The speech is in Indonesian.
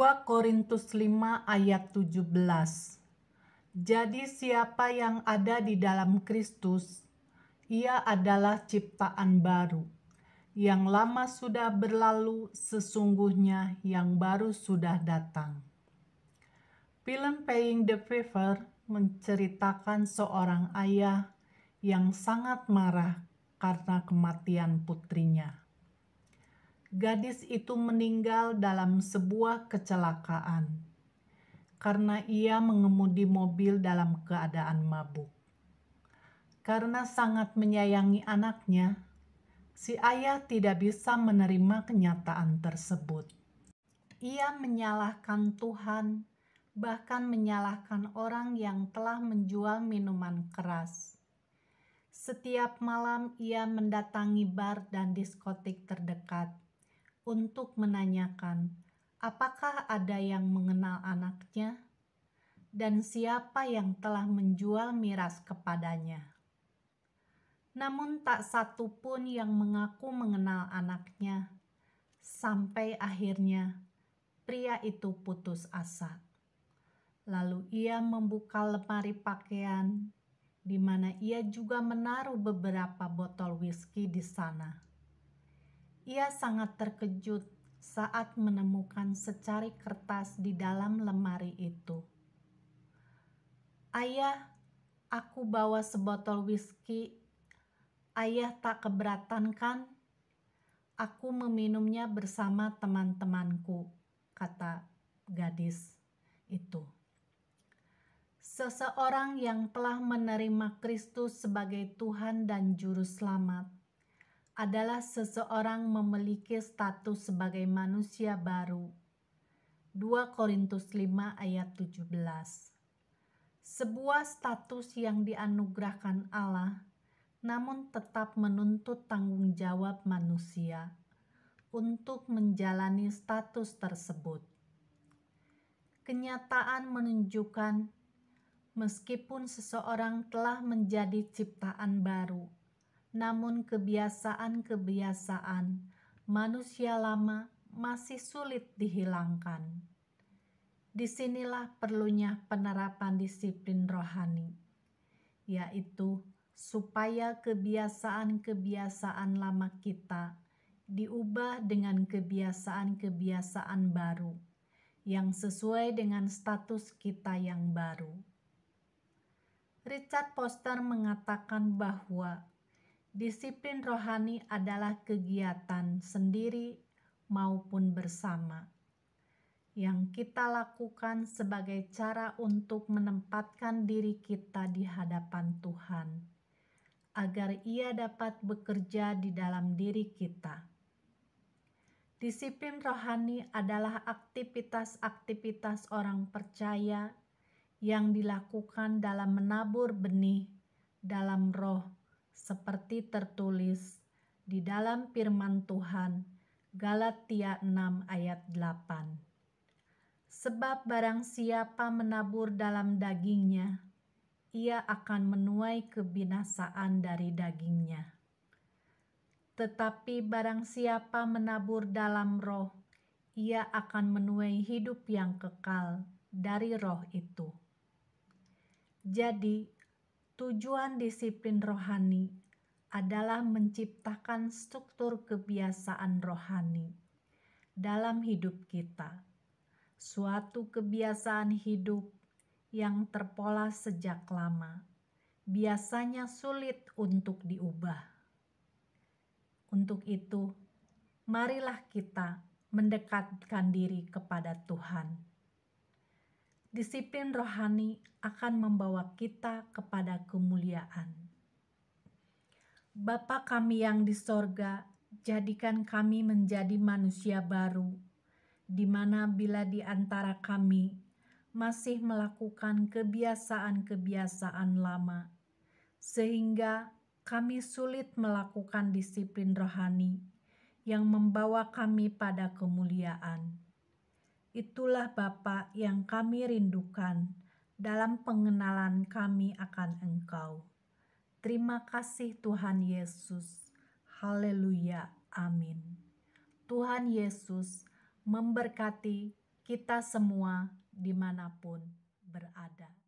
2 Korintus 5 ayat 17. Jadi siapa yang ada di dalam Kristus, ia adalah ciptaan baru. Yang lama sudah berlalu, sesungguhnya yang baru sudah datang. Film Paying the Piper menceritakan seorang ayah yang sangat marah karena kematian putrinya. Gadis itu meninggal dalam sebuah kecelakaan karena ia mengemudi mobil dalam keadaan mabuk. Karena sangat menyayangi anaknya, si ayah tidak bisa menerima kenyataan tersebut. Ia menyalahkan Tuhan, bahkan menyalahkan orang yang telah menjual minuman keras. Setiap malam ia mendatangi bar dan diskotik terdekat untuk menanyakan apakah ada yang mengenal anaknya dan siapa yang telah menjual miras kepadanya. Namun tak satu pun yang mengaku mengenal anaknya, sampai akhirnya pria itu putus asa. Lalu ia membuka lemari pakaian, di mana ia juga menaruh beberapa botol whisky di sana. Ia sangat terkejut saat menemukan secari kertas di dalam lemari itu. "Ayah, aku bawa sebotol whisky. Ayah tak keberatan kan? Aku meminumnya bersama teman-temanku," kata gadis itu. Seseorang yang telah menerima Kristus sebagai Tuhan dan Juru Selamat adalah seseorang memiliki status sebagai manusia baru. 2 Korintus 5 ayat 17. Sebuah status yang dianugerahkan Allah, namun tetap menuntut tanggung jawab manusia untuk menjalani status tersebut. Kenyataan menunjukkan meskipun seseorang telah menjadi ciptaan baru, namun kebiasaan-kebiasaan manusia lama masih sulit dihilangkan. Disinilah perlunya penerapan disiplin rohani, yaitu supaya kebiasaan-kebiasaan lama kita diubah dengan kebiasaan-kebiasaan baru yang sesuai dengan status kita yang baru. Richard Foster mengatakan bahwa disiplin rohani adalah kegiatan sendiri maupun bersama yang kita lakukan sebagai cara untuk menempatkan diri kita di hadapan Tuhan, agar Ia dapat bekerja di dalam diri kita. Disiplin rohani adalah aktivitas-aktivitas orang percaya yang dilakukan dalam menabur benih dalam roh, seperti tertulis di dalam firman Tuhan, Galatia 6 ayat 8. Sebab barang siapa menabur dalam dagingnya, ia akan menuai kebinasaan dari dagingnya. Tetapi barang siapa menabur dalam roh, ia akan menuai hidup yang kekal dari roh itu. Jadi, tujuan disiplin rohani adalah menciptakan struktur kebiasaan rohani dalam hidup kita. Suatu kebiasaan hidup yang terpola sejak lama, biasanya sulit untuk diubah. Untuk itu, marilah kita mendekatkan diri kepada Tuhan. Disiplin rohani akan membawa kita kepada kemuliaan. Bapa kami yang di sorga, jadikan kami menjadi manusia baru, di mana bila di antara kami masih melakukan kebiasaan-kebiasaan lama, sehingga kami sulit melakukan disiplin rohani yang membawa kami pada kemuliaan. Itulah Bapa yang kami rindukan dalam pengenalan kami akan Engkau. Terima kasih Tuhan Yesus. Haleluya. Amin. Tuhan Yesus memberkati kita semua dimanapun berada.